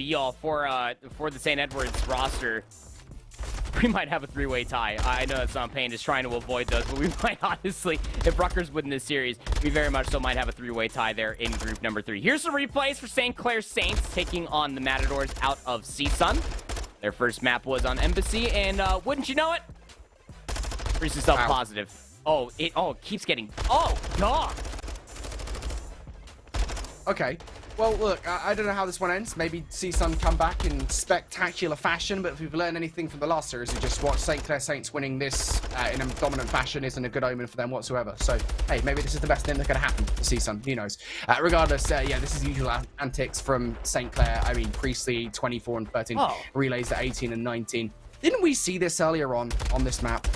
y'all, for the St. Edwards roster, we might have a three-way tie. I know that Son Payne is trying to avoid those, but we might honestly, if Rutgers win this series, we very much so might have a three-way tie there in group number 3. Here's some replays for St. Clair Saints taking on the Matadors out of CSUN. Their first map was on Embassy, and wouldn't you know it? Pretty self-positive. Oh, it keeps getting... Oh, God! Okay. Well, look, I don't know how this one ends. Maybe CSUN come back in spectacular fashion, but if we've learned anything from the last series, we just watch St. Clair Saints winning this in a dominant fashion isn't a good omen for them whatsoever. So, hey, maybe this is the best thing that could happen to CSUN. Who knows? Regardless, yeah, this is usual antics from St. Clair. I mean, Priestley, 24 and 13. Oh. Relays at 18 and 19. Didn't we see this earlier on this map?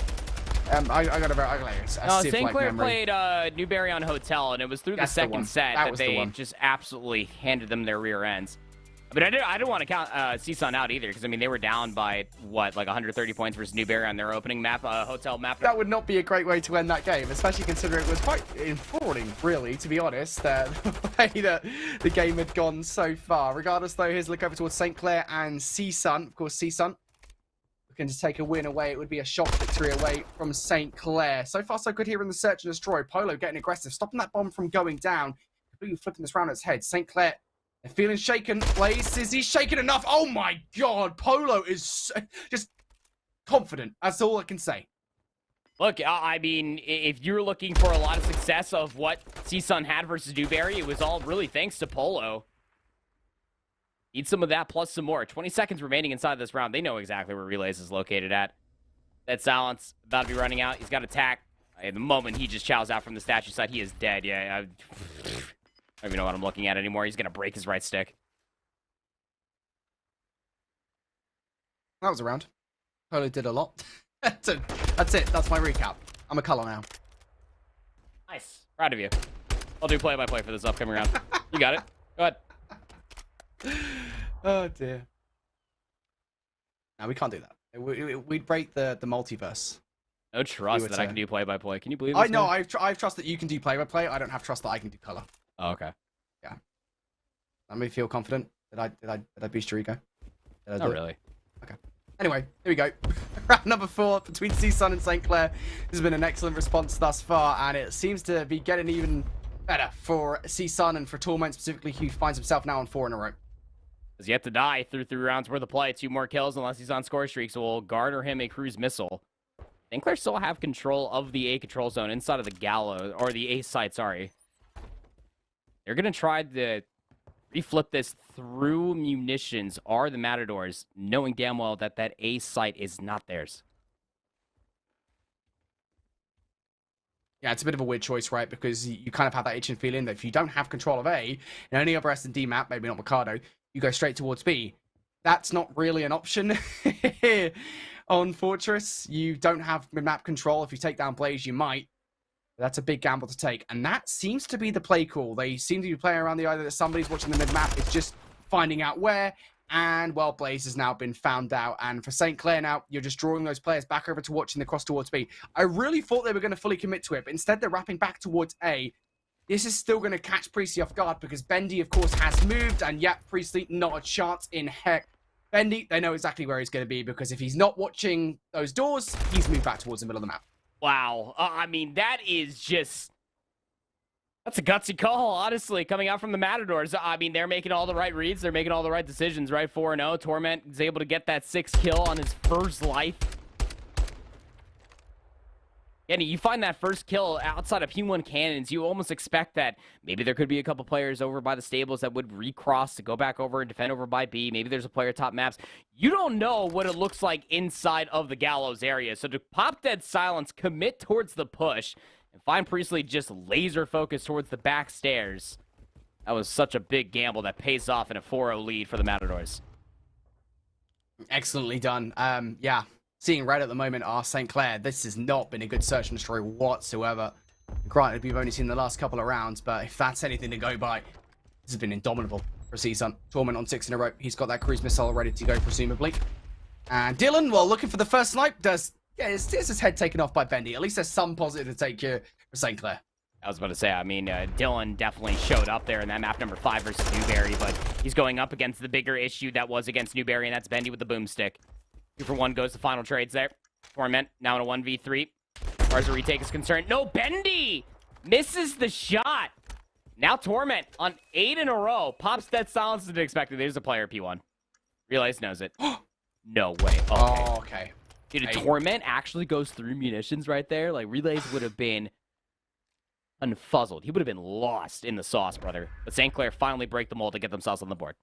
I got a St. Clair played Newberry on Hotel, and it was through the second set that they just absolutely handed them their rear ends. But I didn't want to count CSUN out either, because I mean they were down by what, like 130 points versus Newberry on their opening map, Hotel map. That would not be a great way to end that game, especially considering it was quite enthralling, really, to be honest. The way that the game had gone so far. Regardless, though, here's a look over towards St. Clair and CSUN. Of course, CSUN looking to take a win away. It would be a shock victory away from St. Clair. So far, so good here in the search and destroy. Polo getting aggressive, stopping that bomb from going down. Completely flipping this round on its head. St. Clair, they're feeling shaken. Blaze, is he shaken enough? Oh my God, Polo is just confident. That's all I can say. Look, I mean, if you're looking for a lot of success of what CSUN had versus Newberry, it was all really thanks to Polo. Need some of that plus some more. 20 seconds remaining inside this round. They know exactly where Relays is located at. That Silence about to be running out. He's got attack. At the moment he just chows out from the statue side, he is dead. Yeah, I don't even know what I'm looking at anymore. He's going to break his right stick. That was a round. Polo did a lot. That's it. That's my recap. I'm a color now. Nice. Proud of you. I'll do play-by-play for this upcoming round. You got it. Go ahead. Oh dear. No, we can't do that. We'd break the multiverse. No trust that I can do play-by-play. Can you believe this? I know. I've trust that you can do play-by-play. I don't have trust that I can do color. Oh, okay. Yeah. That made me feel confident. Did I boost your ego? Not really. Okay. Anyway, here we go. Round number 4 between CSUN and St. Clair. This has been an excellent response thus far, and it seems to be getting even better for CSUN and for Torment specifically, who finds himself now on 4 in a row. Has yet to die through 3 rounds worth of play. 2 more kills unless he's on score streak, so we'll garner him a cruise missile. St. Clair still have control of the A control zone inside of the gallows, or the A site, sorry. They're going to try to reflip this through munitions, are the Matadors, knowing damn well that that A site is not theirs. Yeah, it's a bit of a weird choice, right? Because you kind of have that itching feeling that if you don't have control of A, in any other S&D map, maybe not Mikado, you go straight towards B. That's not really an option on Fortress. You don't have map control. If you take down Blaze, you might. That's a big gamble to take. And that seems to be the play call. They seem to be playing around the idea that somebody's watching the mid-map. It's just finding out where. And, well, Blaze has now been found out. And for St. Clair now, you're just drawing those players back over to watching the cross towards B. I really thought they were going to fully commit to it, but instead they're wrapping back towards A. This is still going to catch Priestley off guard because Bendy, of course, has moved. And yet, Priestley, not a chance in heck. Bendy, they know exactly where he's going to be because if he's not watching those doors, he's moved back towards the middle of the map. Wow. I mean, that is just... That's a gutsy call, honestly, coming out from the Matadors. I mean, they're making all the right reads. They're making all the right decisions, right? 4-0. Torment is able to get that 6th kill on his first life. Yeah, you find that first kill outside of P1 cannons, you almost expect that maybe there could be a couple players over by the stables that would recross to go back over and defend over by B. Maybe there's a player top maps. You don't know what it looks like inside of the gallows area. So to pop dead silence, commit towards the push, and find Priestley just laser focused towards the back stairs. That was such a big gamble that pays off in a 4-0 lead for the Matadors. Excellently done. Yeah. Seeing red at the moment are St. Clair. This has not been a good search and destroy whatsoever. Granted, we've only seen the last couple of rounds, but if that's anything to go by, this has been indomitable for CSUN. Torment on 6 in a row. He's got that cruise missile ready to go, presumably. And Dylan, well, looking for the first snipe, does... Yeah, it's his head taken off by Bendy. At least there's some positive to take here for St. Clair. I was about to say, I mean, Dylan definitely showed up there in that map number 5 versus Newberry, but he's going up against the bigger issue that was against Newberry, and that's Bendy with the boomstick. 2 for 1 goes to final trades there. Torment now in a 1v3. As far as the retake is concerned, no, Bendy misses the shot. Now Torment on 8 in a row. Pops dead silence as expected. There's a player P1. Realize knows it. No way. Okay. Oh, okay. Dude, a Torment actually goes through munitions right there. Like, Relays would have been unfuzzled. He would have been lost in the sauce, brother. But St. Clair finally break the mold to get themselves on the board.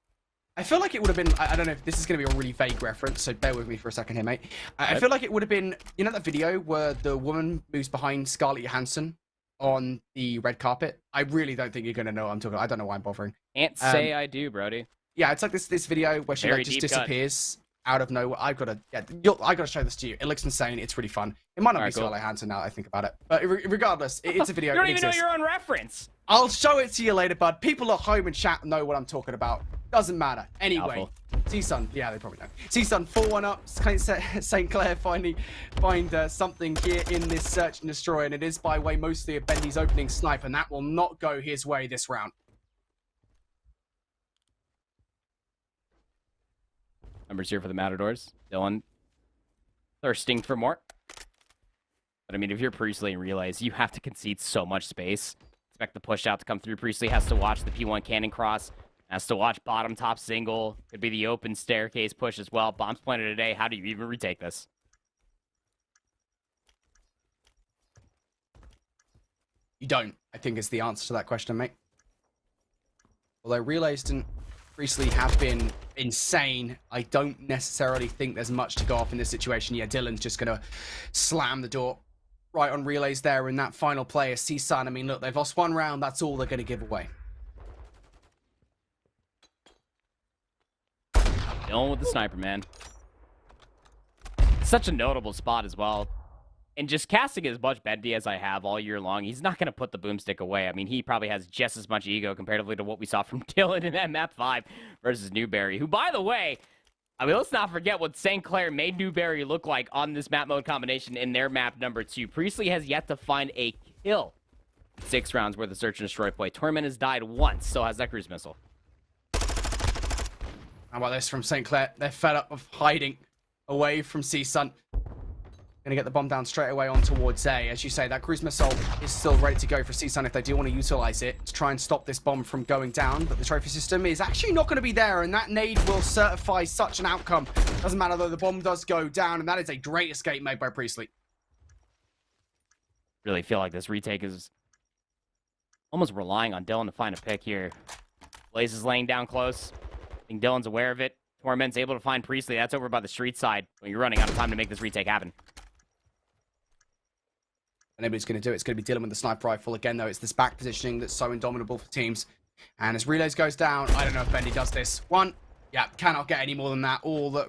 I feel like it would have been, I don't know if this is going to be a really vague reference, so bear with me for a second here, mate. I feel like it would have been, you know that video where the woman moves behind Scarlett Johansson on the red carpet? I really don't think you're going to know what I'm talking about. I don't know why I'm bothering. Can't say I do, Brody. Yeah, it's like this video where she like, just disappears out of nowhere. I gotta show this to you. It looks insane. It's really fun. It might not be Scarlett Johansson now that I think about it, but regardless, it's a video. You don't even know your own reference. I'll show it to you later, bud. People at home in chat know what I'm talking about. Doesn't matter. Anyway, CSUN, yeah, they probably know. CSUN 4-1 up. St. Clair finally find something here in this search and destroy, and it is by way mostly of Bendy's opening snipe, and that will not go his way this round. Numbers here for the Matadors. Dylan thirsting for more. But I mean, if you're Priestley and Relays, you have to concede so much space. Expect the push out to come through. Priestley has to watch the P1 cannon cross. Has to watch bottom top single. Could be the open staircase push as well. Bombs planted today. How do you even retake this? You don't, I think is the answer to that question, mate. Although Relays and Priestley have been insane, I don't necessarily think there's much to go off in this situation. Yeah, Dylan's just going to slam the door right on Relays there in that final play. CSUN, I mean, look, they've lost 1 round. That's all they're going to give away. Dylan with the sniper, man. Such a notable spot as well. And just casting as much Bendy as I have all year long, he's not going to put the boomstick away. I mean, he probably has just as much ego comparatively to what we saw from Dylan in that map 5 versus Newberry, who, by the way, I mean, let's not forget what St. Clair made Newberry look like on this map mode combination in their map number 2. Priestley has yet to find a kill. 6 rounds worth of search and destroy play. Torment has died once, still has that cruise missile. How about this from St. Clair? They're fed up of hiding away from CSUN. Gonna get the bomb down straight away on towards A. As you say, that cruise missile is still ready to go for CSUN if they do want to utilize it to try and stop this bomb from going down. But the trophy system is actually not going to be there, and that nade will certify such an outcome. Doesn't matter though, the bomb does go down, and that is a great escape made by Priestley. Really feel like this retake is almost relying on Dylan to find a pick here. Blaze is laying down close. I think Dylan's aware of it. Torment's able to find Priestley. That's over by the street side. When you're running out of time to make this retake happen. And everybody's going to do it. It's going to be Dylan with the sniper rifle. Again, though, it's this back positioning that's so indomitable for teams. And as Relays goes down, I don't know if Bendy does this. Yeah, cannot get any more than that. All that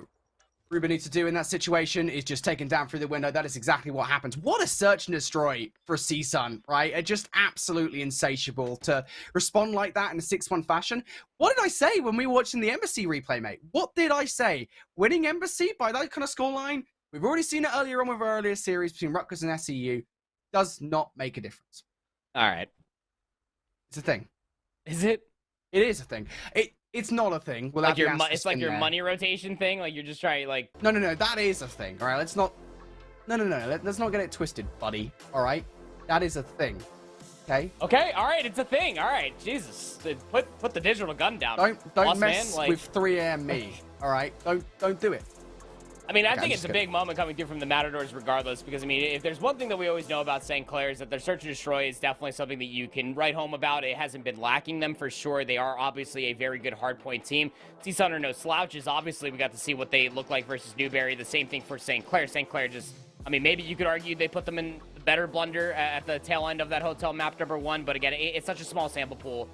Ruben needs to do in that situation is just take him down through the window. That is exactly what happens. What a search and destroy for CSUN, right? Just absolutely insatiable to respond like that in a 6-1 fashion. What did I say when we were watching the Embassy replay, mate? What did I say? Winning Embassy by that kind of scoreline? We've already seen it earlier on with our earlier series between Rutgers and SEU. Does not make a difference. All right. It's a thing. Is it? It is a thing. It's not a thing. Like it's like your money rotation thing? Like you're just trying, like... No, that is a thing, all right? Let's not... No. Let's not get it twisted, buddy, all right? That is a thing, okay? Okay, all right, it's a thing. All right, Jesus. Put the digital gun down. Don't mess with 3 AM me, all right? Don't do it. I mean, I think it's a big moment coming through from the Matadors regardless, because, I mean, if there's one thing that we always know about St. Clair is that their search and destroy is definitely something that you can write home about. It hasn't been lacking them for sure. They are obviously a very good hardpoint team. CSUN are no slouches. Obviously, we got to see what they look like versus Newberry. The same thing for St. Clair. St. Clair just, I mean, maybe you could argue they put them in the better blunder at the tail end of that hotel map number 1, but again, it's such a small sample pool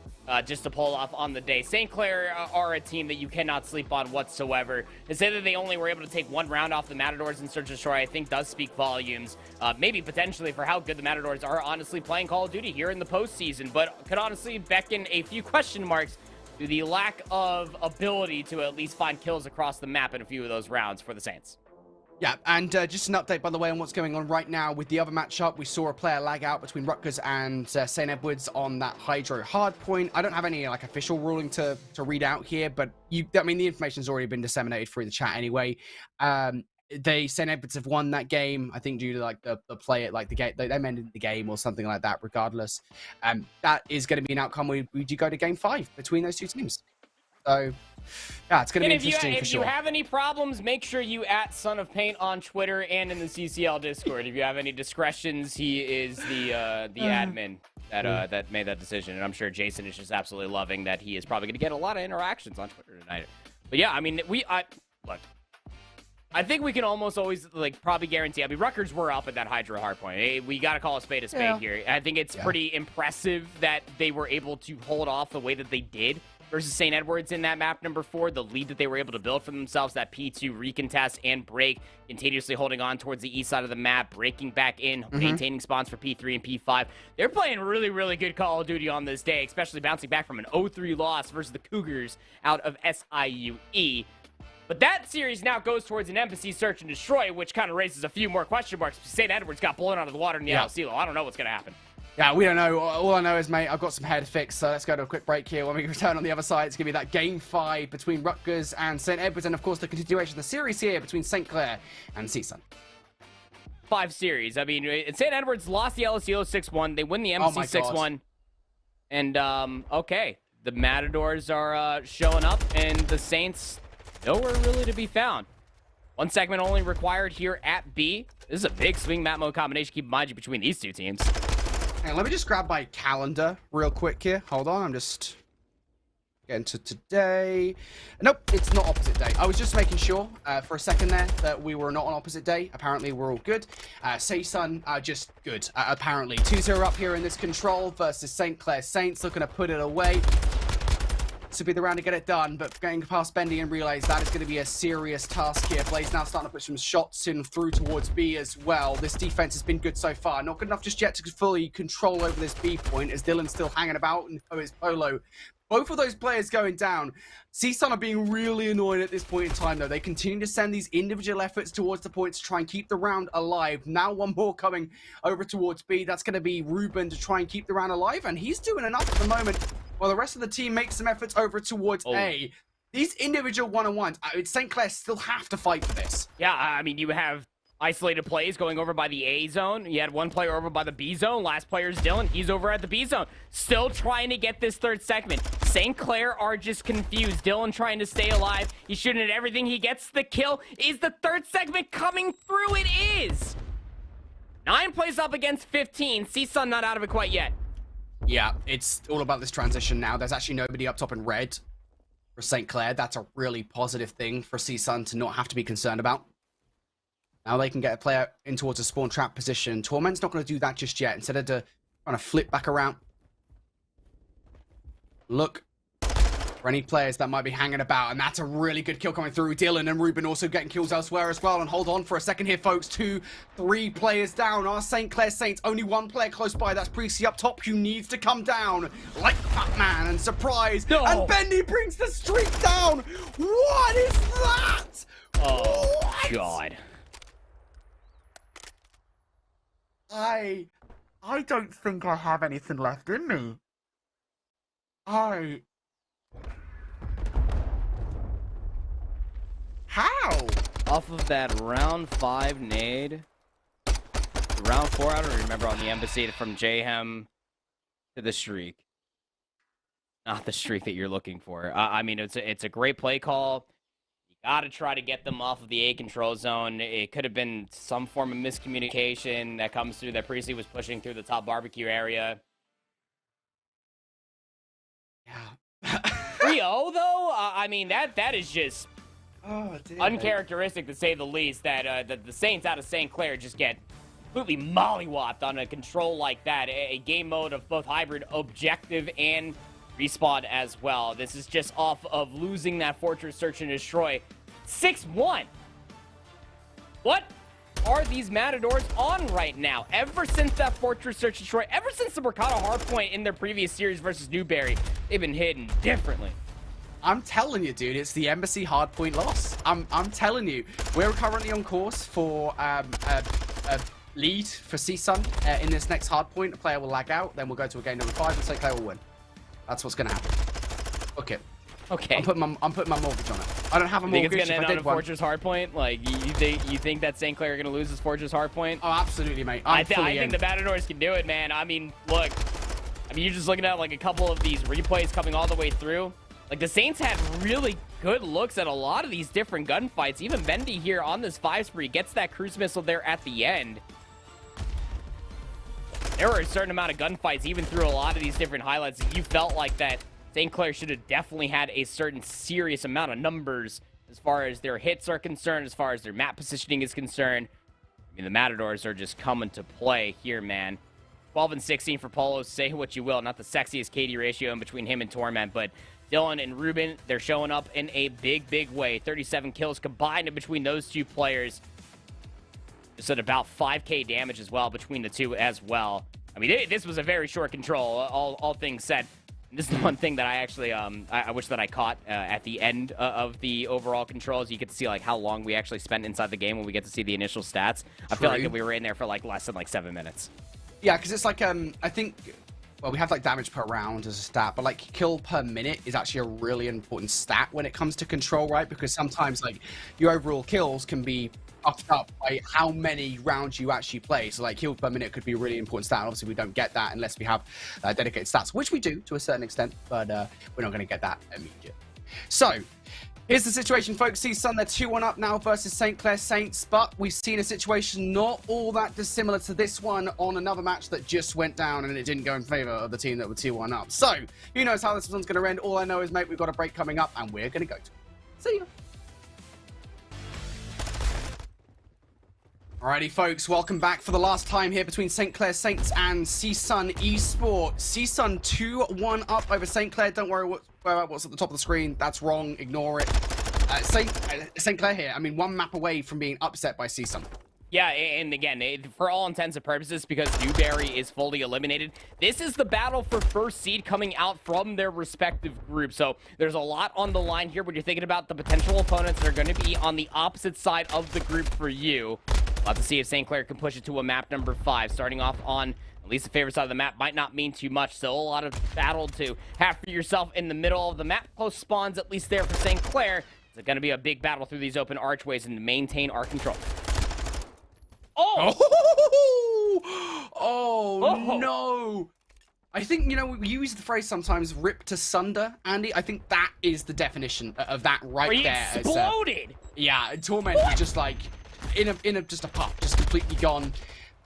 just to pull off on the day. St. Clair are a team that you cannot sleep on whatsoever. To say that they only were able to take 1 round off the Matadors in search and destroy, I think does speak volumes. Maybe potentially for how good the Matadors are honestly playing Call of Duty here in the postseason, but could honestly beckon a few question marks to the lack of ability to at least find kills across the map in a few of those rounds for the Saints. Yeah, and just an update, by the way, on what's going on right now with the other matchup. We saw a player lag out between Rutgers and St. Edwards on that Hydro hardpoint. I don't have any like official ruling to read out here, but I mean, the information's already been disseminated through the chat anyway. St. Edwards have won that game, I think, due to like the play at like the game, they ended the game or something like that. Regardless, that is going to be an outcome. We do go to game 5 between those two teams. So, yeah, it's going to be interesting for sure. If you have any problems, make sure you @ Son of Paint on Twitter and in the CCL Discord. If you have any discretions, he is the admin that made that decision. And I'm sure Jason is just absolutely loving that he is probably going to get a lot of interactions on Twitter tonight. But yeah, I mean, look, I think we can almost always like probably guarantee. I mean, Rutgers were up at that Hydra hardpoint. We got to call a spade here. I think it's pretty impressive that they were able to hold off the way that they did versus St. Edwards in that map number 4. The lead that they were able to build for themselves, that P2 recontest and break, continuously holding on towards the east side of the map, breaking back in, maintaining spawns for P3 and P5. They're playing really, really good Call of Duty on this day, especially bouncing back from an 0-3 loss versus the Cougars out of SIUE. But that series now goes towards an embassy search and destroy, which kind of raises a few more question marks. St. Edwards got blown out of the water in the LCLO. I don't know what's going to happen. Yeah, we don't know. All I know is, mate, I've got some hair to fix, so let's go to a quick break here. When we return on the other side, it's going to be that Game 5 between Rutgers and St. Edwards, and, of course, the continuation of the series here between St. Clair and CSUN. 5 series. I mean, St. Edwards lost the LCO 6-1. They win the MC 6-1. And, okay, the Matadors are showing up, and the Saints nowhere really to be found. 1 segment only required here at B. This is a big swing map mode combination, keep in mind, between these two teams. And let me just grab my calendar real quick here. Hold on, I'm just getting to today. Nope, it's not opposite day. I was just making sure for a second there that we were not on opposite day. Apparently, we're all good. CSUN are just good, apparently. 2-0 up here in this control versus St. Clair Saints, looking to put it away. This will be the round to get it done, but getting past Bendy and realize that is going to be a serious task here. Blaze now starting to put some shots in through towards B as well. This defense has been good so far. Not good enough just yet to fully control over this B point, as Dylan's still hanging about and so is Polo. Both of those players going down. CSUN are being really annoying at this point in time, though. They continue to send these individual efforts towards the points to try and keep the round alive. Now one more coming over towards B. That's going to be Ruben to try and keep the round alive, and he's doing enough at the moment while the rest of the team makes some efforts over towards A. These individual one-on-ones, St. Clair still have to fight for this. Yeah, I mean, you have isolated plays going over by the A zone. You had one player over by the B zone. Last player is Dylan. He's over at the B zone. Still trying to get this 3rd segment. St. Clair are just confused. Dylan trying to stay alive. He's shooting at everything. He gets the kill. Is the 3rd segment coming through? It is. 9 plays up against 15. CSUN not out of it quite yet. Yeah, it's all about this transition now. There's actually nobody up top in red for St. Clair. That's a really positive thing for CSUN to not have to be concerned about. Now they can get a player in towards a spawn trap position. Torment's not going to do that just yet. Instead of trying to flip back around. Look for any players that might be hanging about. And that's a really good kill coming through. Dylan and Ruben also getting kills elsewhere as well. And hold on for a second here, folks. 2, 3 players down. Our St. Clair Saints. Only 1 player close by. That's Precy up top, who needs to come down. Like Batman. And surprise. No. And Bendy brings the streak down. What is that? Oh, what? God. I don't think I have anything left in me. How? Off of that round 5 nade. Round 4, I don't remember, on the embassy from Jayhem to the streak. Not the streak that you're looking for. I mean, it's a great play call. You gotta try to get them off of the A control zone. It could have been some form of miscommunication that comes through, that Precy was pushing through the top barbecue area. Yeah. 3-0 though? I mean, that is just dear, uncharacteristic to say the least, that the Saints out of St. Clair just get completely mollywopped on a control like that. A game mode of both hybrid objective and respawn as well. This is just off of losing that Fortress Search and Destroy. 6-1. What are these Matadors on right now? Ever since that Fortress Search and Destroy, ever since the Mercado Hardpoint in their previous series versus Newberry, they've been hidden differently. I'm telling you, dude, it's the Embassy hardpoint loss. I'm telling you, we're currently on course for a lead for CSUN in this next hardpoint. A player will lag out, then we'll go to a game number 5 and St. Clair will win. That's what's gonna happen. Okay. Okay. I'm putting my mortgage on it. I don't have a mortgage. Think it's gonna end on a one. Fortress hardpoint? Like you think that St. Clair are gonna lose this Fortress hardpoint? Oh, absolutely, mate. I think the Matadors can do it, man. I mean, look. I mean, you're just looking at like a couple of these replays coming all the way through. Like the Saints had really good looks at a lot of these different gunfights. Even Bendy here on this 5 spree gets that cruise missile there at the end. There were a certain amount of gunfights even through a lot of these different highlights. You felt like that St. Clair should have definitely had a certain serious amount of numbers as far as their hits are concerned, as far as their map positioning is concerned. I mean, the Matadors are just coming to play here, man. 12 and 16 for Polo. Say what you will. Not the sexiest KD ratio in between him and Torment, but Dylan and Ruben, they're showing up in a big, big way. 37 kills combined in between those two players. Just at about 5K damage as well between the two as well. I mean, this was a very short control, all things said. This is the one thing that I actually, I wish that I caught at the end of the overall controls. You get to see, like, how long we actually spent inside the game when we get to see the initial stats. I feel like that we were in there for, like, less than, like, 7 minutes. Yeah, because it's like, I think, well, we have, like, damage per round as a stat, but, like, kill per minute is actually a really important stat when it comes to control, right? Because sometimes, like, your overall kills can be puffed up by how many rounds you actually play. So, like, kill per minute could be a really important stat. Obviously, we don't get that unless we have dedicated stats, which we do to a certain extent, but we're not going to get that immediately. So, here's the situation, folks. CSUN, they're 2-1 up now versus St. Clair Saints, but we've seen a situation not all that dissimilar to this one on another match that just went down, and it didn't go in favor of the team that were 2-1 up. So, who knows how this one's going to end? All I know is, mate, we've got a break coming up, and we're going to go to it. See ya. Alrighty, folks, welcome back for the last time here between St. Clair Saints and CSUN Esports. CSUN 2-1 up over St. Clair. Don't worry what's at the top of the screen. That's wrong. Ignore it. St. Clair here, I mean, one map away from being upset by CSUN. Yeah, and again, for all intents and purposes, because Newberry is fully eliminated, this is the battle for first seed coming out from their respective groups. So there's a lot on the line here when you're thinking about the potential opponents that are going to be on the opposite side of the group for you. We'll have to see if St. Clair can push it to a map number 5. Starting off on at least the favorite side of the map might not mean too much. So a lot of battle to have for yourself in the middle of the map. Post spawns at least there for St. Clair. It's going to be a big battle through these open archways and to maintain our control. Oh, no. I think, you know, we use the phrase sometimes, rip to sunder, Andy. I think that is the definition of that right there. He exploded. Yeah, Torment was just like, just a puff, just completely gone,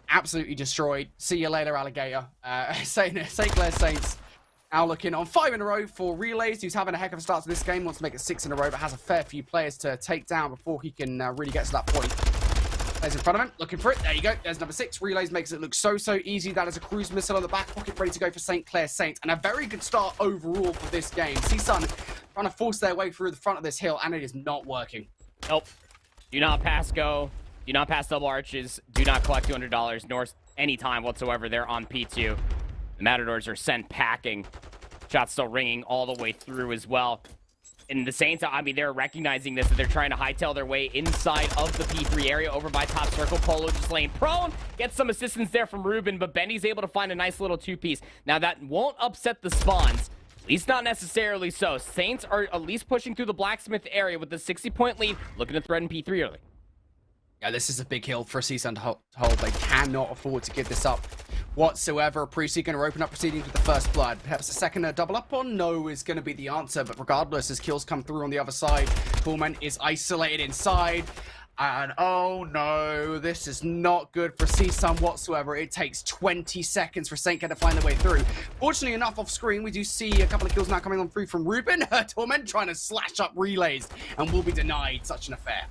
absolutely destroyed. See you later, alligator. St. Clair Saints now looking on 5 in a row for Relays, who's having a heck of a start to this game. Wants to make it 6 in a row, but has a fair few players to take down before he can really get to that point. Players in front of him, looking for it. There you go. There's number 6. Relays makes it look so easy. That is a cruise missile on the back pocket, ready to go for St. Clair Saints. And a very good start overall for this game. CSUN trying to force their way through the front of this hill, and it is not working. Nope. Do not pass go. Do not pass double arches. Do not collect $200 nor any time whatsoever. They're on P2. The Matadors are sent packing. Shots still ringing all the way through as well. And the Saints, I mean, they're recognizing this, that they're trying to hightail their way inside of the P3 area over by top circle. Polo just laying prone. Gets some assistance there from Ruben, but Benny's able to find a nice little 2-piece. Now, that won't upset the spawns. At least not necessarily so. Saints are at least pushing through the blacksmith area with a 60-point lead, looking to threaten P3 early. Yeah, this is a big hill for CSUN to hold. They cannot afford to give this up whatsoever. Pre-seed going to open up proceedings with the first blood. Perhaps a second double up on no is going to be the answer, but regardless, as kills come through on the other side, Torment is isolated inside. And oh no, this is not good for CSUN whatsoever. It takes 20 seconds for St. Clair to find their way through. Fortunately enough, off screen, we do see a couple of kills now coming on through from Ruben. Torment trying to slash up Relays and will be denied such an affair.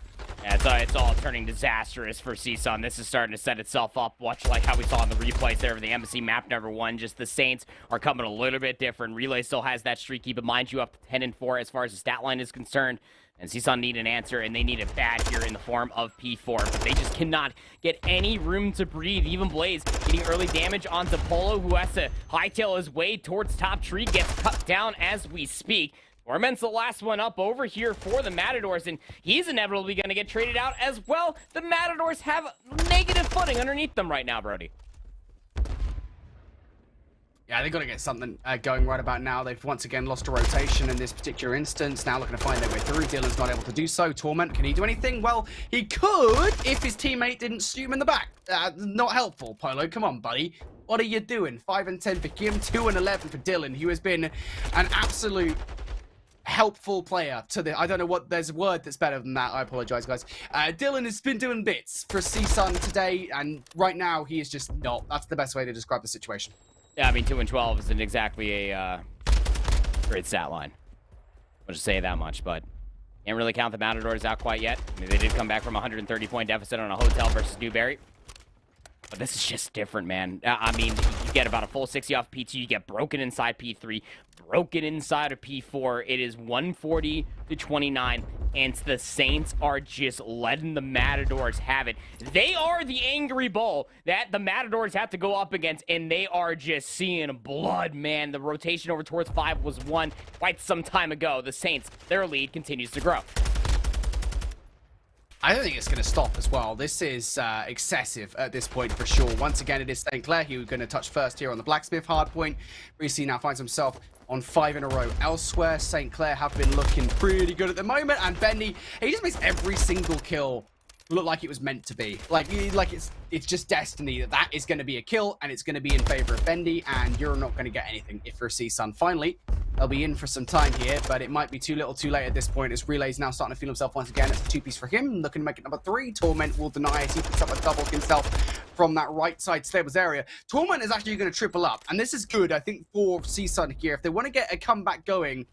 Yeah, it's all turning disastrous for CSUN. This is starting to set itself up, much like how we saw in the replays there of the Embassy map number 1. Just the Saints are coming a little bit different. Relay still has that streak, keep in mind you up to 10 and 4 as far as the stat line is concerned. And CSUN need an answer, and they need it bad here in the form of P4. But they just cannot get any room to breathe. Even Blaze getting early damage onto Polo, who has to hightail his way towards top tree, gets cut down as we speak. Torment's the last one up over here for the Matadors, and he's inevitably going to get traded out as well. The Matadors have negative footing underneath them right now, Brody. Yeah, they've got to get something going right about now. They've once again lost a rotation in this particular instance. Now looking to find their way through. Dylan's not able to do so. Torment, can he do anything? Well, he could if his teammate didn't shoot him in the back. Not helpful, Polo. Come on, buddy. What are you doing? 5 and 10 for Kim, 2 and 11 for Dylan, who has been an absolute helpful player to the... I don't know what... There's a word that's better than that. I apologize, guys. Dylan has been doing bits for CSUN today, and right now he is just not. That's the best way to describe the situation. Yeah, I mean, 2 and 12 isn't exactly a great stat line. I'll just say that much, but can't really count the Matadors out quite yet. I mean, they did come back from a 130-point deficit on a hotel versus Newberry. But this is just different, man. I mean, you get about a full 60 off P2. You get broken inside P3, broken inside of P4. It is 140 to 29, and the Saints are just letting the Matadors have it. They are the angry bull that the Matadors have to go up against, and they are just seeing blood, man. The rotation over towards 5 was won quite some time ago. The Saints, their lead continues to grow. I don't think it's going to stop as well. This is excessive at this point for sure. Once again, it is St. Clair who's going to touch first here on the Blacksmith hardpoint. Reese now finds himself on 5 in a row. Elsewhere, St. Clair have been looking pretty good at the moment. And Bendy, he just makes every single kill look like it was meant to be. Like it's just destiny that is going to be a kill, and it's going to be in favor of Bendy, and you're not going to get anything if you're a CSUN. Finally, they'll be in for some time here, but it might be too little too late at this point, as Relay's now starting to feel himself once again. It's a 2-piece for him, looking to make it number 3. Torment will deny it. He picks up a double himself from that right side stables area. Torment is actually going to triple up, and this is good, I think, for CSUN here. If they want to get a comeback going,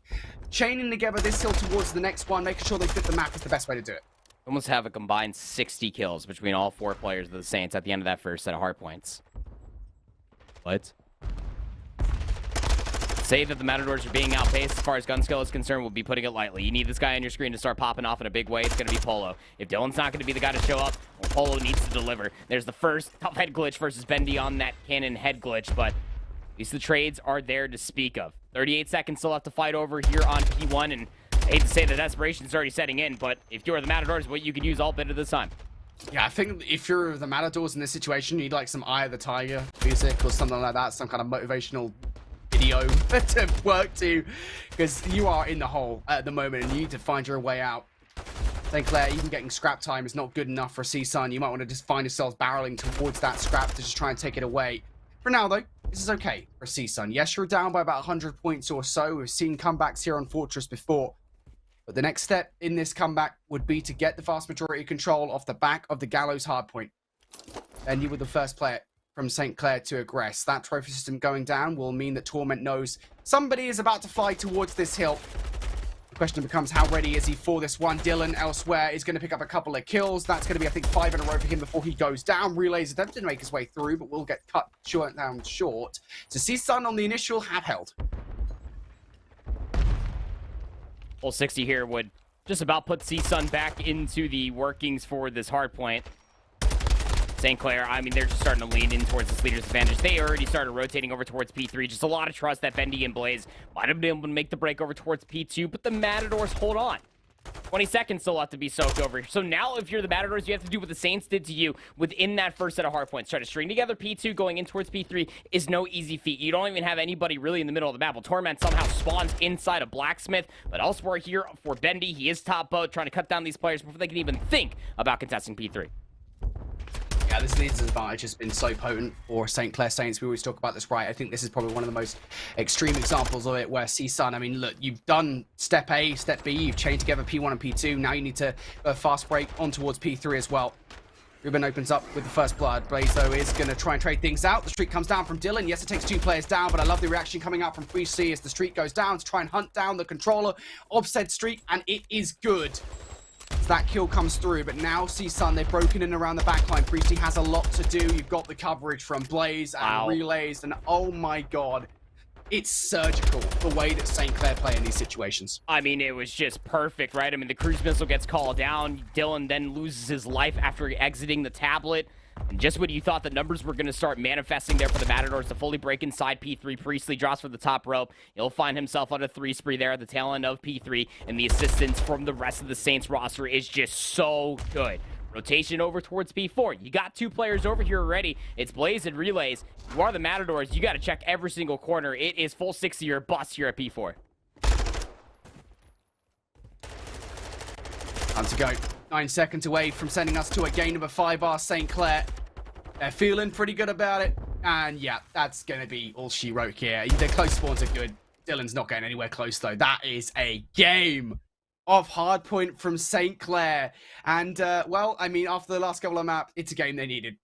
chaining together this hill towards the next one, making sure they fit the map is the best way to do it. Almost have a combined 60 kills between all 4 players of the Saints at the end of that first set of hard points. What? Say that the Matadors are being outpaced as far as gun skill is concerned, we'll be putting it lightly. You need this guy on your screen to start popping off in a big way. It's going to be Polo. If Dylan's not going to be the guy to show up, well, Polo needs to deliver. There's the first tough head glitch versus Bendy on that cannon head glitch, but at least the trades are there to speak of. 38 seconds still left to fight over here on P1, and I hate to say the desperation's already setting in, but if you're the Matadors, what you could use all bit of this time. Yeah, I think if you're the Matadors in this situation, you need like some Eye of the Tiger music or something like that, some kind of motivational video to work to, because you are in the hole at the moment and you need to find your way out. St. Clair, even getting scrap time is not good enough for CSUN. You might want to just find yourselves barreling towards that scrap to just try and take it away. For now, though, this is okay for CSUN. Yes, you're down by about 100 points or so. We've seen comebacks here on Fortress before. But the next step in this comeback would be to get the vast majority of control off the back of the Gallows hardpoint. Then you were the first player from St. Clair to aggress. That trophy system going down will mean that Torment knows somebody is about to fly towards this hill. The question becomes, how ready is he for this one? Dylan elsewhere is going to pick up a couple of kills. That's going to be, I think, 5 in a row for him before he goes down. Relay's attempted to make his way through, but will get cut down short. So CSUN on the initial have held. Full 60 here would just about put CSUN back into the workings for this hard point. St. Clair, I mean, they're just starting to lean in towards this leader's advantage. They already started rotating over towards P3. Just a lot of trust that Bendy and Blaze might have been able to make the break over towards P2, but the Matadors hold on. 20 seconds still left to be soaked over. So now if you're the Matadors, you have to do what the Saints did to you within that first set of hard points. Try to string together P2 going in towards P3 is no easy feat. You don't even have anybody really in the middle of the map. Well, Torment somehow spawns inside a Blacksmith, but elsewhere here for Bendy, he is top boat trying to cut down these players before they can even think about contesting P3. Yeah, this leads advantage has been so potent for St. Clair Saints. We always talk about this, right? I think this is probably one of the most extreme examples of it, where CSUN, I mean, look, you've done step A, step B, you've chained together P1 and P2. Now you need to fast break on towards P3 as well. Ruben opens up with the first blood. Blaze, though, is going to try and trade things out. The streak comes down from Dylan. Yes, it takes 2 players down, but I love the reaction coming out from 3C as the streak goes down to try and hunt down the controller of said streak, and it is good. That kill comes through, but now CSUN, they've broken in around the backline. Priesty has a lot to do. You've got the coverage from Blaze and Relays, and oh my god, it's surgical the way that St. Clair play in these situations. I mean, it was just perfect, right? I mean, the cruise missile gets called down. Dylan then loses his life after exiting the tablet. And just when you thought the numbers were going to start manifesting there for the Matadors to fully break inside P3, Priestley drops for the top rope. He'll find himself on a 3 spree there at the tail end of P3, and the assistance from the rest of the Saints roster is just so good. Rotation over towards P4. You got 2 players over here already. It's Blaze and Relays. You are the Matadors. You got to check every single corner. It is full 60 or bust here at P4. Time to go. 9 seconds away from sending us to a game number 5R St. Clair. They're feeling pretty good about it. And yeah, that's going to be all she wrote here. The close spawns are good. Dylan's not getting anywhere close, though. That is a game of hardpoint from St. Clair. And, well, I mean, after the last couple of maps, it's a game they needed.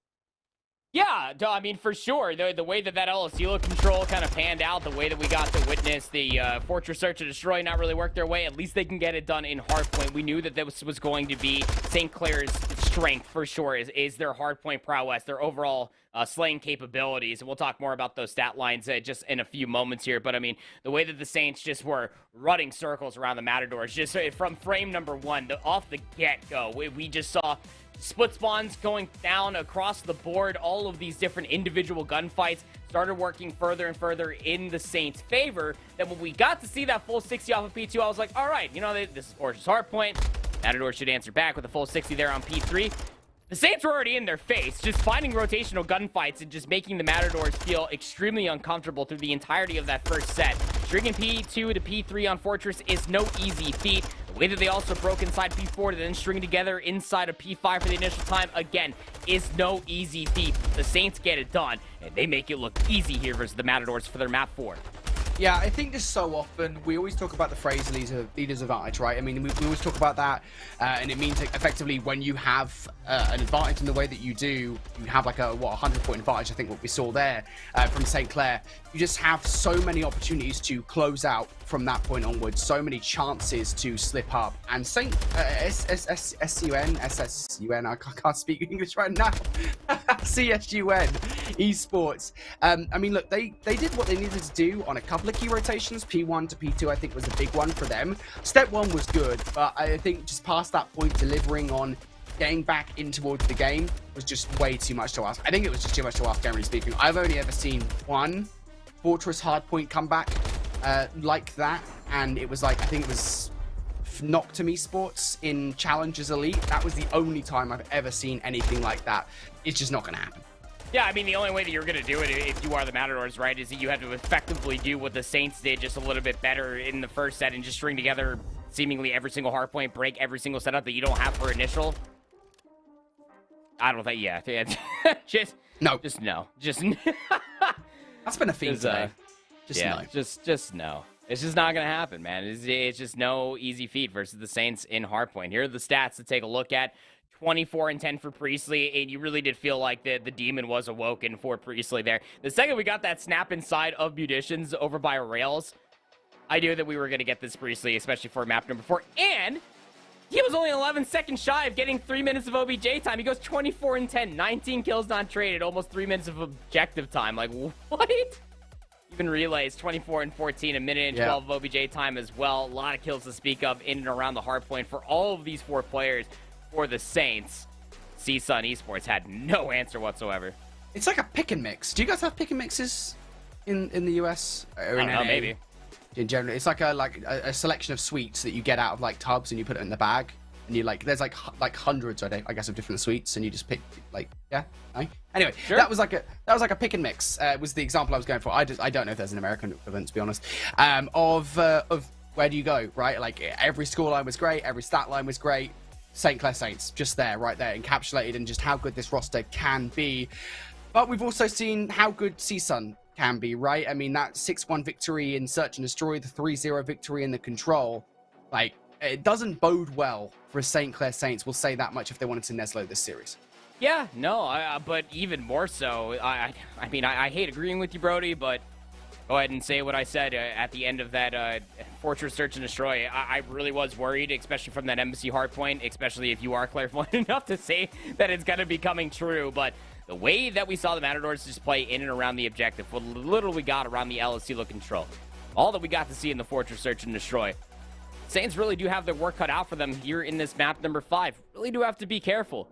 Yeah, I mean, for sure. The way that LSU control kind of panned out, the way that we got to witness the Fortress Search and Destroy not really work their way, at least they can get it done in hardpoint. We knew that this was going to be St. Clair's strength, for sure, is their hardpoint prowess, their overall slaying capabilities. And we'll talk more about those stat lines just in a few moments here. But, I mean, the way that the Saints just were running circles around the Matadors, just from frame number 1, off the get-go, we just saw split spawns going down across the board. All of these different individual gunfights started working further and further in the Saints' favor. Then when we got to see that full 60 off of P2, I was like, all right, you know, this is Fortress Hardpoint. Matador should answer back with a full 60 there on P3. The Saints were already in their face, just finding rotational gunfights and just making the Matadors feel extremely uncomfortable through the entirety of that first set. Stringing P2 to P3 on Fortress is no easy feat. The way that they also broke inside P4 to then string together inside of P5 for the initial time, again, is no easy feat. The Saints get it done, and they make it look easy here versus the Matadors for their map 4. Yeah, I think just so often, we always talk about the phrase leader's advantage, right? I mean, we always talk about that, and it means effectively when you have an advantage in the way that you do, you have like a 100-point advantage, I think what we saw there from St. Clair. You just have so many opportunities to close out from that point onwards, so many chances to slip up. And SSUN, I can't speak English right now, CSUN, Esports. I mean, look, they did what they needed to do on a couple of key rotations. P1 to P2, I think, was a big one for them. Step 1 was good, but I think just past that point, delivering on getting back in towards the game was just way too much to ask. I think it was just too much to ask, generally speaking. I've only ever seen one Fortress hardpoint comeback like that, and it was like, I think it was Noctum Esports in Challengers Elite. That was the only time I've ever seen anything like that. It's just not going to happen. Yeah, I mean, the only way that you're going to do it if you are the Matadors, right, is that you have to effectively do what the Saints did just a little bit better in the first set and just string together seemingly every single hardpoint, break every single setup that you don't have for initial. I don't think, yeah. Just no. Just no. Just That's been a theme today. No. Just no. It's just not going to happen, man. It's just no easy feat versus the Saints in hardpoint. Here are the stats to take a look at. 24 and 10 for Priestley, and you really did feel like the demon was awoken for Priestley there. The second we got that snap inside of Munitions over by Rails, I knew that we were going to get this Priestley, especially for map number 4, and he was only 11 seconds shy of getting 3 minutes of OBJ time. He goes 24 and 10, 19 kills not traded, almost 3 minutes of objective time. Like, what? Even Relays, 24 and 14, a minute and 12 of OBJ time as well. A lot of kills to speak of in and around the hard point for all of these 4 players. For the Saints, CSUN Esports had no answer whatsoever. It's like a pick and mix. Do you guys have pick and mixes in the US? Or I don't know, maybe. In general, it's like a selection of sweets that you get out of like tubs and you put it in the bag, and you like there's like hundreds, I guess, of different sweets, and you just pick like Anyway, sure. that was like a pick and mix. Was the example I was going for. I don't know if there's an American equivalent, to be honest. Of where do you go, right? Like every score line was great, every stat line was great. St. Clair Saints, just there, right there, encapsulated in just how good this roster can be. But we've also seen how good CSUN can be, right? I mean, that 6-1 victory in Search and Destroy, the 3-0 victory in the Control, like, it doesn't bode well for St. Clair Saints, we'll say that much, if they wanted to Neslo this series. Yeah, no, but even more so, I mean, I hate agreeing with you, Brody, but go ahead and say what I said at the end of that Fortress Search and Destroy. I really was worried, especially from that Embassy hardpoint, especially if you are clairvoyant enough to say that it's going to be coming true. But the way that we saw the Matadors just play in and around the objective, what little we got around the LSU control, all that we got to see in the Fortress Search and Destroy, Saints really do have their work cut out for them here in this map number 5. Really do have to be careful.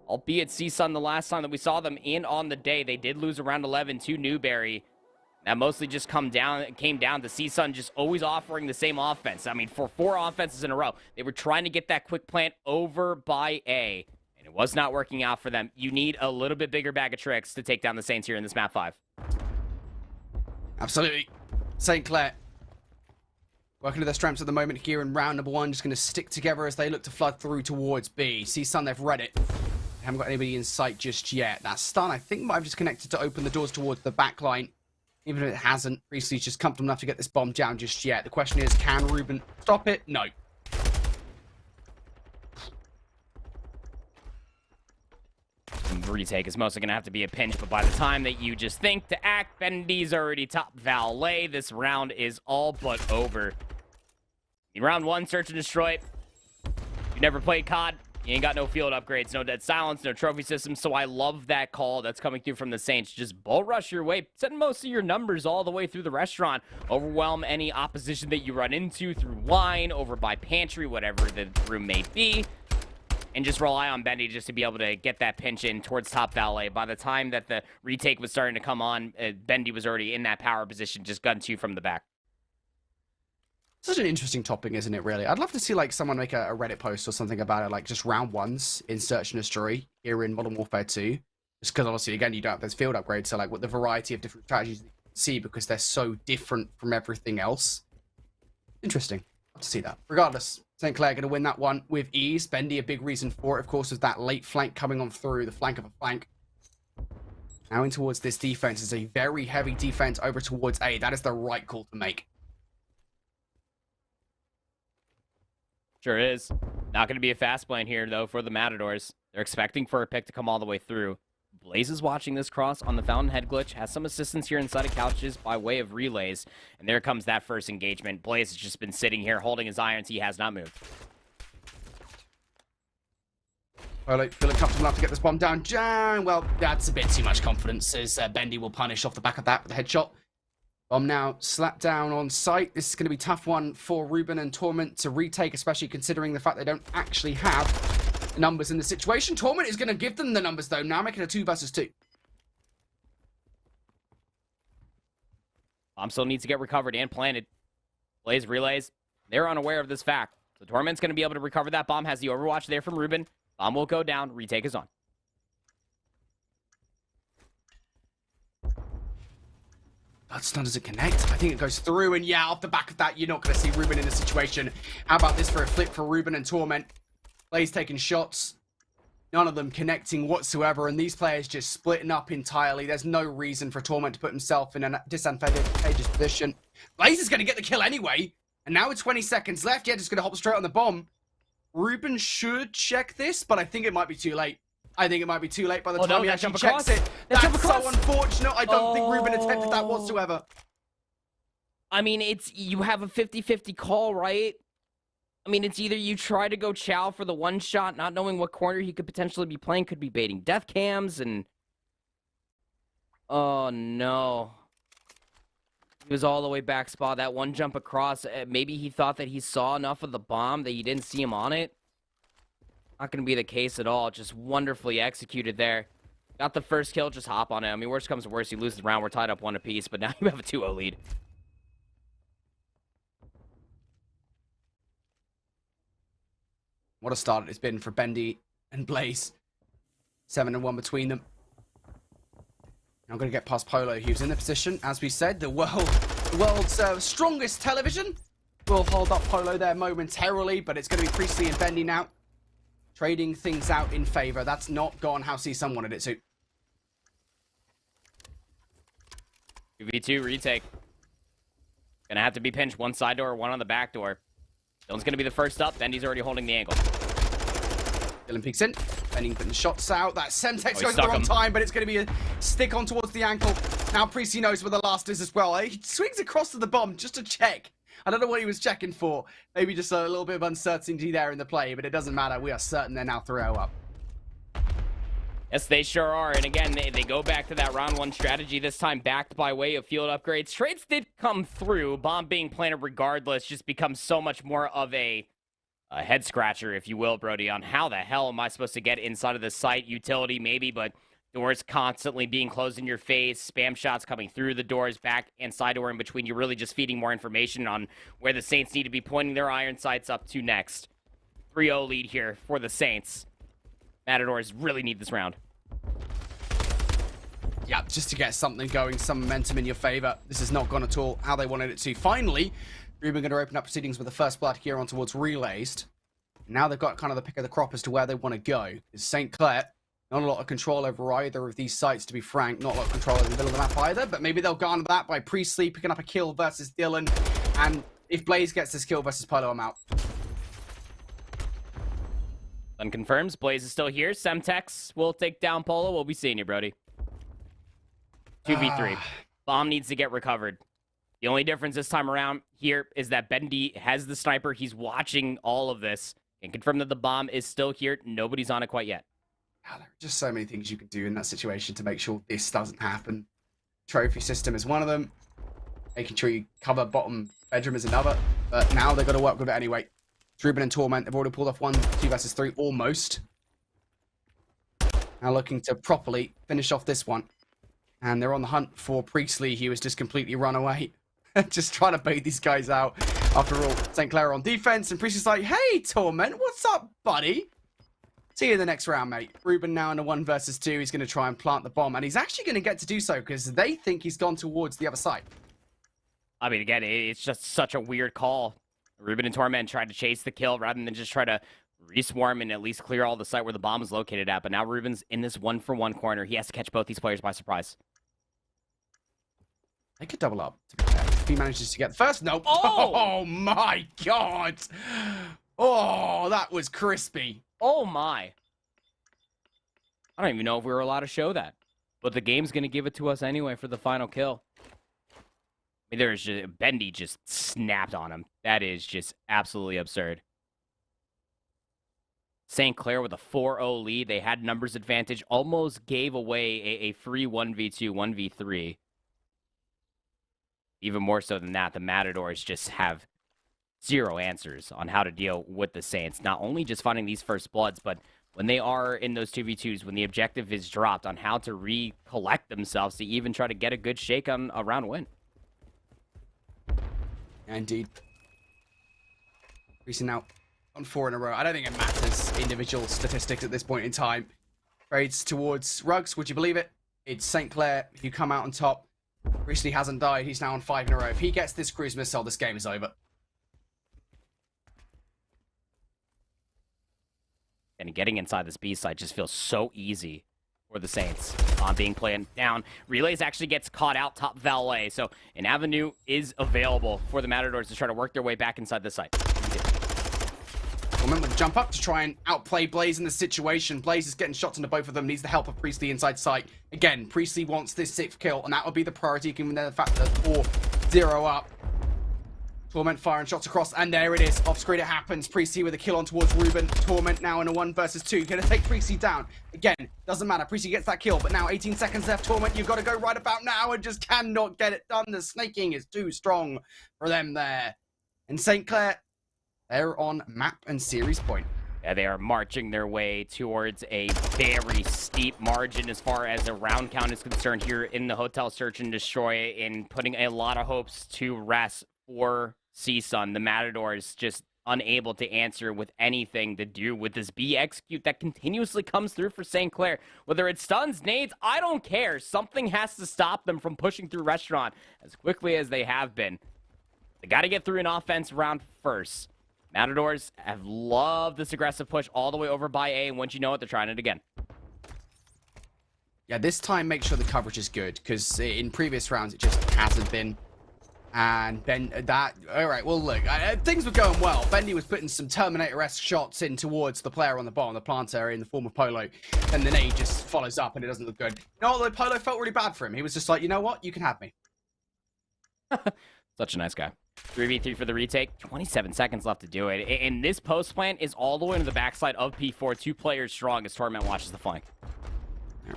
Albeit CSUN, the last time that we saw them in on the day, they did lose around 11 to Newberry. That mostly just came down to CSUN just always offering the same offense. I mean, for 4 offenses in a row, they were trying to get that quick plant over by A, and it was not working out for them. You need a little bit bigger bag of tricks to take down the Saints here in this map 5. Absolutely. St. Clair working to their strengths at the moment here in round number 1. Just going to stick together as they look to flood through towards B. CSUN, they've read it. They haven't got anybody in sight just yet. That stun, I think, might have just connected to open the doors towards the back line. Even if it hasn't, Priestley's just comfortable enough to get this bomb down just yet. The question is, can Ruben stop it? No. Retake is mostly going to have to be a pinch, but by the time that you just think to act, Bendy's already top valet. This round is all but over. In round 1, search and destroy. You never played COD. You ain't got no field upgrades, no dead silence, no trophy system, so I love that call that's coming through from the Saints. Just bull rush your way, send most of your numbers all the way through the restaurant, overwhelm any opposition that you run into through line, over by pantry, whatever the room may be, and just rely on Bendy just to be able to get that pinch in towards top valet. By the time that the retake was starting to come on, Bendy was already in that power position, just gun 2 from the back. Such an interesting topic, isn't it, really? I'd love to see, like, someone make a Reddit post or something about it, like, just round 1s in Search and Destroy here in Modern Warfare 2. Just because, obviously, again, you don't have those field upgrades, so, like, what the variety of different strategies you can see because they're so different from everything else. Interesting. Love to see that. Regardless, St. Clair going to win that one with ease. Bendy, a big reason for it, of course, is that late flank coming on through, the flank of a flank. Now in towards this defense is a very heavy defense over towards A. That is the right call to make. Sure is. Not going to be a fast plane here, though, for the Matadors. They're expecting for a pick to come all the way through. Blaze is watching this cross on the Fountainhead glitch, has some assistance here inside of couches by way of relays, and there comes that first engagement. Blaze has just been sitting here holding his irons. He has not moved. Feeling comfortable enough to get this bomb down. Well, that's a bit too much confidence, as Bendy will punish off the back of that with a headshot. Bomb now slapped down on site. This is going to be a tough one for Ruben and Torment to retake, especially considering the fact they don't actually have numbers in the situation. Torment is going to give them the numbers, though, now making a 2 versus 2. Bomb still needs to get recovered and planted. Blaze relays. They're unaware of this fact. So Torment's going to be able to recover that bomb. Has the overwatch there from Ruben. Bomb will go down. Retake is on. That stun doesn't connect. I think it goes through, and yeah, off the back of that, you're not going to see Ruben in the situation. How about this for a flip for Ruben and Torment? Blaze taking shots. None of them connecting whatsoever, and these players just splitting up entirely. There's no reason for Torment to put himself in a disadvantageous position. Blaze is going to get the kill anyway, and now with 20 seconds left, yeah, just going to hop straight on the bomb. Ruben should check this, but I think it might be too late. I think it might be too late by the time he actually checks it. That's so unfortunate. I don't think Ruben attempted that whatsoever. I mean, you have a 50-50 call, right? I mean, it's either you try to go chow for the one shot, not knowing what corner he could potentially be playing, could be baiting death cams, and... Oh, no. He was all the way back spot. That one jump across, maybe he thought that he saw enough of the bomb that you didn't see him on it. Not going to be the case at all. Just wonderfully executed there. Got the first kill, just hop on it. I mean, worst comes to worst, he loses the round. We're tied up 1 apiece, but now you have a 2-0 lead. What a start it's been for Bendy and Blaze. 7-1 between them. I'm going to get past Polo. He was in the position, as we said, the world's strongest television. Will hold up Polo there momentarily, but it's going to be Priestley and Bendy now. Trading things out in favor. That's not gone how CSUN wanted it to. 2v2 retake. Gonna have to be pinched. 1 side door, 1 on the back door. Dylan's gonna be the first up. Bendy's already holding the angle. Dylan peeks in. Bendy putting the shots out. That Semtex goes at the wrong time, but it's going to be a stick on towards the ankle. Now Priestley knows where the last is as well. He swings across to the bomb just to check. I don't know what he was checking for. Maybe just a little bit of uncertainty there in the play, but it doesn't matter. We are certain they're now 3-0 up. Yes, they sure are. And again, they go back to that round 1 strategy, this time backed by way of field upgrades. Trades did come through. Bomb being planted regardless just becomes so much more of a a head scratcher, if you will, Brody, on how the hell am I supposed to get inside of the site. Utility, maybe, but doors constantly being closed in your face, spam shots coming through the doors, back and side door in between. You're really just feeding more information on where the Saints need to be pointing their iron sights up to next. 3-0 lead here for the Saints. Matadors really need this round. Yeah, just to get something going, some momentum in your favor. This has not gone at all how they wanted it to. Finally, Ruben going to open up proceedings with the first blood here on towards relays. Now they've got kind of the pick of the crop as to where they want to go. It's St. Clair. Not a lot of control over either of these sites, to be frank. Not a lot of control over the middle of the map either, but maybe they'll garner that by Priestley picking up a kill versus Dylan. And if Blaze gets this kill versus Polo, I'm out. Unconfirms. Blaze is still here. Semtex will take down Polo. We'll be seeing you, Brody. 2v3. Bomb needs to get recovered. The only difference this time around here is that Bendy has the sniper. He's watching all of this. And confirm that the bomb is still here. Nobody's on it quite yet. There are just so many things you can do in that situation to make sure this doesn't happen. Trophy system is one of them. Making sure you cover bottom bedroom is another. But now they've got to work with it anyway. Ruben and Torment, they've already pulled off 1, 2 versus 3, almost. Now looking to properly finish off this one. And they're on the hunt for Priestley. He was just completely run away. Just trying to bait these guys out. After all, St. Clair on defense. And Priestley's like, hey, Torment, what's up, buddy? See you in the next round, mate. Ruben now in a 1 versus 2. He's going to try and plant the bomb. And he's actually going to get to do so because they think he's gone towards the other side. I mean, again, it's just such a weird call. Ruben and Torment tried to chase the kill rather than just try to reswarm and at least clear all the site where the bomb is located at. But now Ruben's in this 1-for-1 corner. He has to catch both these players by surprise. They could double up, to be fair. If he manages to get the first, nope. Oh my God. Oh, that was crispy. Oh my. I don't even know if we were allowed to show that. But the game's going to give it to us anyway for the final kill. I mean, there's just, Bendy just snapped on him. That is just absolutely absurd. St. Clair with a 4-0 lead. They had numbers advantage. Almost gave away a free 1v2, 1v3. Even more so than that, the Matadors just have zero answers on how to deal with the Saints. Not only just finding these first bloods, but when they are in those 2v2s, when the objective is dropped on how to recollect themselves to even try to get a good shake on a round win. Indeed. Recent now on 4 in a row. I don't think it matters individual statistics at this point in time. Trades towards Ruggs, would you believe it? It's St. Clair who come out on top. Priestley hasn't died. He's now on 5 in a row. If he gets this cruise missile, this game is over. And getting inside this B side just feels so easy for the Saints on being played down. Relays actually gets caught out top valet, so an avenue is available for the Matadors to try to work their way back inside the site. Remember to jump up to try and outplay Blaze in the situation. Blaze is getting shots into both of them. Needs the help of Priestley inside sight. Again, Priestley wants this 6th kill, and that would be the priority given the fact that 4-0 up. Torment firing shots across, and there it is. Off screen it happens. Priestley with a kill on towards Ruben. Torment now in a 1 versus 2. Gonna take Priestley down. Again, doesn't matter. Priestley gets that kill, but now 18 seconds left. Torment, you've got to go right about now and just cannot get it done. The snaking is too strong for them there. And St. Clair, they're on map and series point. Yeah, they are marching their way towards a very steep margin as far as the round count is concerned here in the Hotel Search and Destroy, and putting a lot of hopes to rest for CSUN. The Matadors just unable to answer with anything to do with this B execute that continuously comes through for St. Clair. Whether it's stuns, nades, I don't care. Something has to stop them from pushing through Restaurant as quickly as they have been. They got to get through an offense round first. Matadors have loved this aggressive push all the way over by A, and once you know it, they're trying it again. Yeah, this time make sure the coverage is good, because in previous rounds it just hasn't been. And then that, all right, well, look, things were going well. Bendy was putting some Terminator-esque shots in towards the player on the bottom, the plant area in the form of Polo. And the nade just follows up and it doesn't look good. You know what, Polo felt really bad for him. He was just like, you know what, you can have me. Such a nice guy. 3v3 for the retake. 27 seconds left to do it. And this post plant is all the way to the backside of P4. 2 players strong as Torment watches the flank.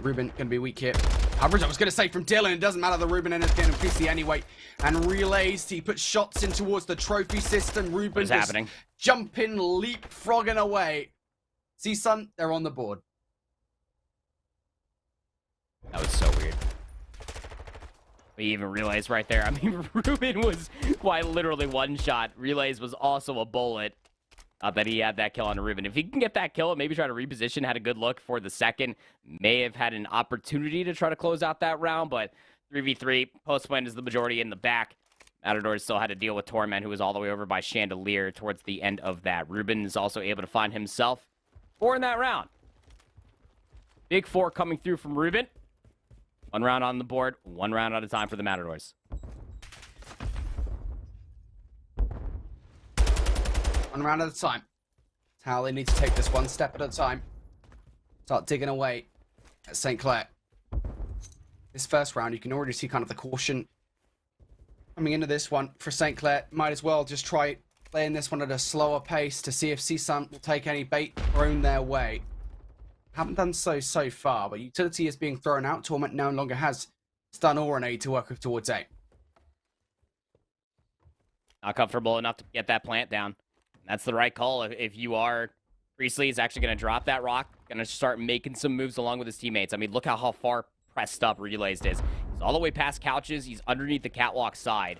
Ruben going to be weak here. coverage, I was going to say, from Dylan. It doesn't matter, the Ruben ends up getting a PC anyway. And relays, he puts shots in towards the trophy system. Ruben What's happening? Jumping, leapfrogging away. CSUN, they're on the board. That was so weird. We even realized right there. I mean, Ruben was quite literally one shot. Relays was also a bullet. That he had that kill on Ruben. If he can get that kill and maybe try to reposition, had a good look for the second, may have had an opportunity to try to close out that round, but 3v3, post-plant is the majority in the back. Matador still had to deal with Torment, who was all the way over by Chandelier towards the end of that. Ruben is also able to find himself 4 in that round. Big 4 coming through from Ruben. 1 round on the board, 1 round at a time for the Matadors. One round at a time. That's how they need to take this one step at a time. Start digging away at St. Clair. This first round, you can already see kind of the caution coming into this one for St. Clair. Might as well just try playing this one at a slower pace to see if CSUN will take any bait thrown their way. Haven't done so far, but utility is being thrown out. Torment no longer has stun or an aid to work with towards A. Not comfortable enough to get that plant down. That's the right call. If you are, Priestley is actually going to drop that rock, going to start making some moves along with his teammates. I mean, look how far pressed up Relays is. He's all the way past couches. He's underneath the catwalk side.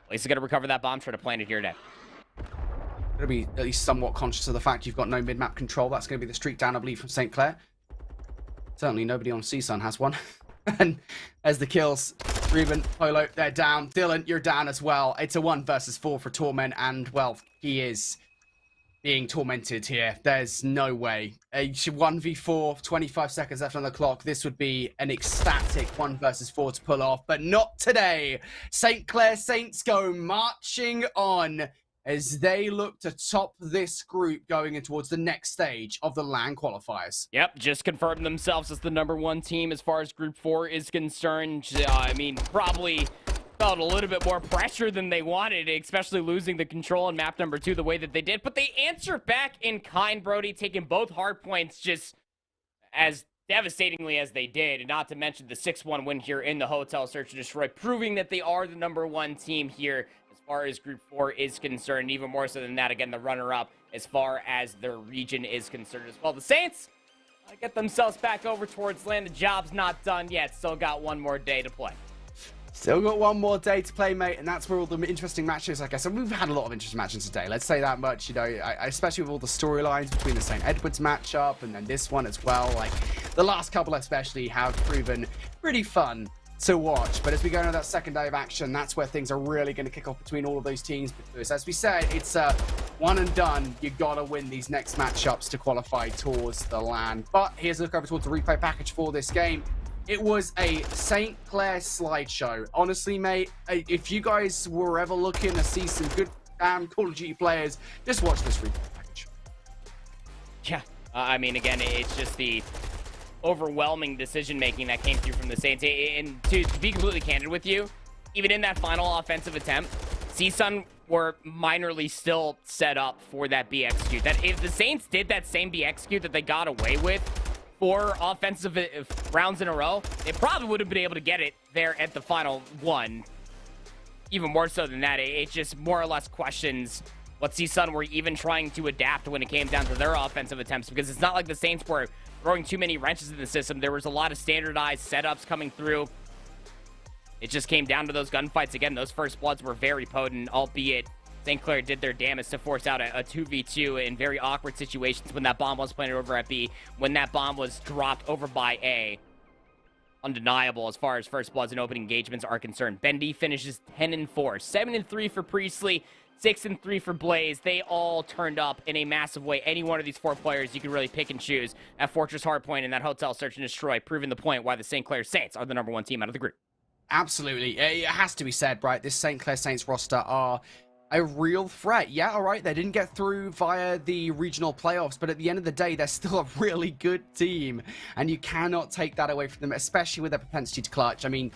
At least he's going to recover that bomb, try to plant it here today. Going to be at least somewhat conscious of the fact you've got no mid-map control. That's going to be the streak down, I believe, from St. Clair. Certainly nobody on CSUN has one. And as the kills, Ruben, Polo, they're down. Dylan, you're down as well. It's a 1 versus 4 for Torment, and, well, he is being tormented here. There's no way. A 1v4, 25 seconds left on the clock. This would be an ecstatic 1 versus 4 to pull off, but not today. St. Clair Saints go marching on as they look to top this group going in towards the next stage of the LAN qualifiers. Yep, just confirmed themselves as the #1 team as far as Group 4 is concerned. I mean, probably felt a little bit more pressure than they wanted, especially losing the control on map #2 the way that they did. But they answered back in kind, Brody, taking both hard points just as devastatingly as they did. And not to mention the 6-1 win here in the Hotel Search and Destroy, proving that they are the #1 team here as far as Group 4 is concerned. Even more so than that, again, the runner-up as far as their region is concerned as well. The Saints get themselves back over towards LAN. The job's not done yet. Still got 1 more day to play. Still got 1 more day to play, mate, and that's where all the interesting matches, like I said, we've had a lot of interesting matches today. Let's say that much, you know, especially with all the storylines between the St. Edwards matchup and then this one as well. Like, the last couple especially have proven pretty fun to watch. But as we go into that second day of action, that's where things are really going to kick off between all of those teams. Because as we said, it's a one and done. You got to win these next matchups to qualify towards the LAN. But here's a look over towards the replay package for this game. It was a St. Clair slideshow. Honestly, mate, if you guys were ever looking to see some good Call of Duty players, just watch this replay package. Yeah, I mean, again, it's just the overwhelming decision-making that came through from the Saints. And to be completely candid with you, even in that final offensive attempt, CSUN were minorly still set up for that B execute. That if the Saints did that same B execute that they got away with 4 offensive rounds in a row, they probably would have been able to get it there at the final 1. Even more so than that, it just more or less questions what CSUN were even trying to adapt when it came down to their offensive attempts, because it's not like the Saints were throwing too many wrenches in the system. There was a lot of standardized setups coming through. It just came down to those gunfights. Again, those first bloods were very potent, albeit St. Clair did their damage to force out a 2v2 in very awkward situations when that bomb was planted over at B, when that bomb was dropped over by A. Undeniable as far as first bloods and open engagements are concerned. Bendy finishes 10-4, 7-3 for Priestley, 6-3 for Blaze. They all turned up in a massive way. Any one of these 4 players you can really pick and choose at Fortress Hardpoint and that Hotel Search and Destroy, proving the point why the St. Clair Saints are the #1 team out of the group. Absolutely. It has to be said, right? This St. Clair Saints roster are a real threat. Yeah, all right, they didn't get through via the regional playoffs, but at the end of the day, they're still a really good team, and you cannot take that away from them, especially with their propensity to clutch. I mean,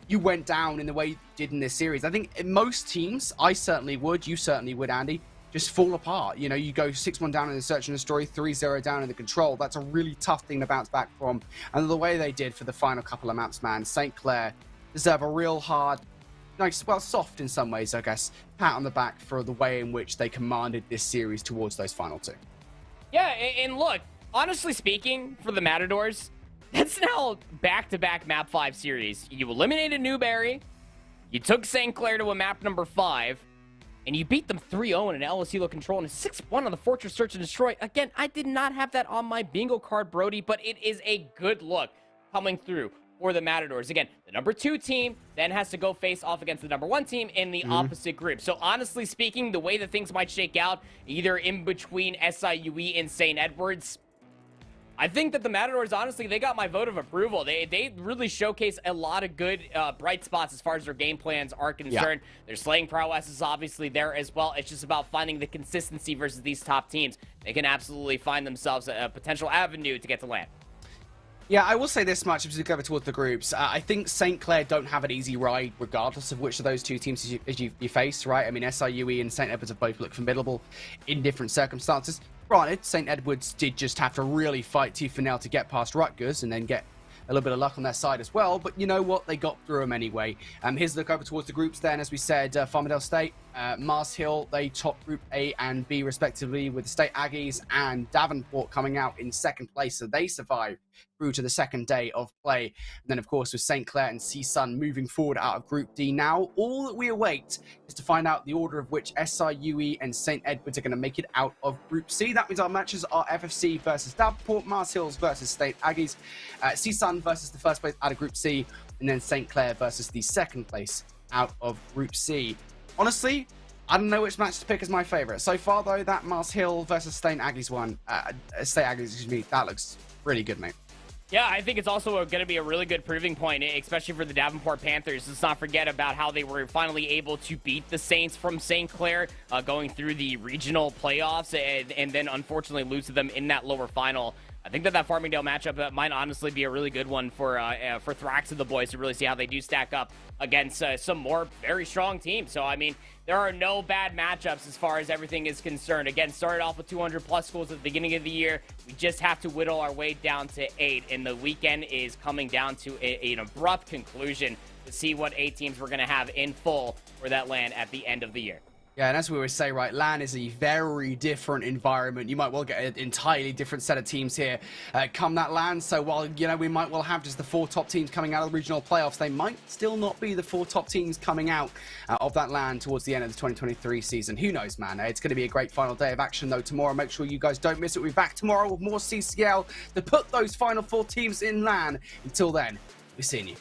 you went down in the way you did in this series. I think in most teams, I certainly would, you certainly would, Andy, just fall apart. You know, you go 6-1 down in the search and destroy, 3-0 down in the control. That's a really tough thing to bounce back from. And the way they did for the final couple of maps, man, St. Clair deserve a real hard, nice, well, soft in some ways, I guess, pat on the back for the way in which they commanded this series towards those final two. Yeah, and look, honestly speaking, for the Matadors, that's now back-to-back map 5 series. You eliminated Newberry, you took St. Clair to a map number 5, and you beat them 3-0 in an LSU control and a 6-1 on the Fortress Search and Destroy. Again, I did not have that on my bingo card, Brody, but it is a good look coming through for the Matadors. Again, the number 2 team then has to go face off against the number 1 team in the opposite group. So honestly speaking, the way that things might shake out, either in between SIUE and St. Edwards, I think that the Matadors, honestly, they got my vote of approval. They really showcase a lot of good bright spots as far as their game plans are concerned. Yeah. Their slaying prowess is obviously there as well. It's just about finding the consistency versus these top teams. They can absolutely find themselves a potential avenue to get to LAN. Yeah, I will say this much as we go towards the groups. I think St. Clair don't have an easy ride, regardless of which of those two teams you face, right? I mean, SIUE and St. Edwards have both looked formidable in different circumstances. Granted, St. Edwards did just have to really fight tooth and nail to get past Rutgers and then get a little bit of luck on their side as well. But you know what? They got through them anyway. Here's a look over towards the groups then. As we said, Farmingdale State, Mars Hill, they top Group A and B respectively, with the State Aggies and Davenport coming out in second place. So they survived through to the second day of play. And then, of course, with St. Clair and CSUN moving forward out of Group D now, all that we await is to find out the order of which SIUE and St. Edwards are going to make it out of Group C. That means our matches are FFC versus Davenport, Mars Hills versus State Aggies, CSUN versus the first place out of Group C, and then St. Clair versus the second place out of Group C. Honestly, I don't know which match to pick as my favorite. So far, though, that Mars Hill versus State Aggies one, that looks really good, mate. Yeah, I think it's also going to be a really good proving point, especially for the Davenport Panthers. Let's not forget about how they were finally able to beat the Saints from St. Clair, going through the regional playoffs, and then unfortunately lose to them in that lower final. I think that Farmingdale matchup might honestly be a really good one for Thrax and the boys to really see how they do stack up against some more very strong teams. So, I mean, there are no bad matchups as far as everything is concerned. Again, started off with 200-plus schools at the beginning of the year. We just have to whittle our way down to 8, and the weekend is coming down to an abrupt conclusion to see what 8 teams we're going to have in full for that LAN at the end of the year. Yeah, and as we always say, right, LAN is a very different environment. You might well get an entirely different set of teams here come that LAN. So while, you know, we might well have just the 4 top teams coming out of the regional playoffs, they might still not be the 4 top teams coming out of that LAN towards the end of the 2023 season. Who knows, man? It's going to be a great final day of action, though, tomorrow. Make sure you guys don't miss it. We'll be back tomorrow with more CCL to put those final 4 teams in LAN. Until then, we're seeing you.